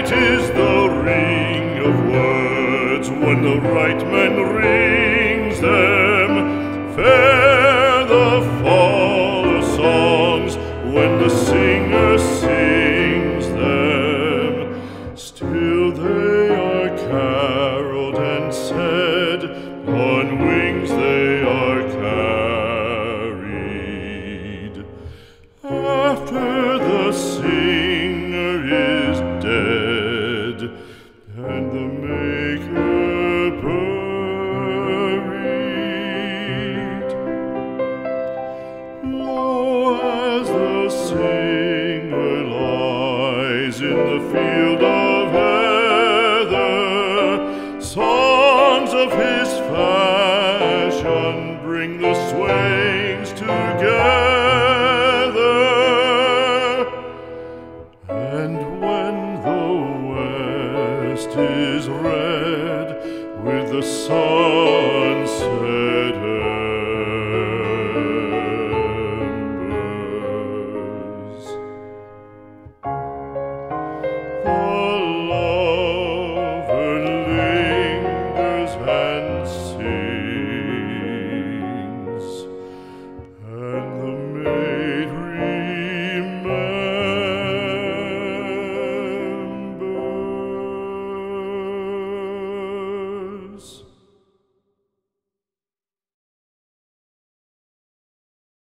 Sweet is the ring of words when the right man rings them. Fair the fall of songs when the singer sings them. Still they are caroled and said, on wings they are carried. After the singer is dead and the maker buried, lo, as the singer lies in the field of heather, songs of his fashion bring the swains together. And when the west is red with the sun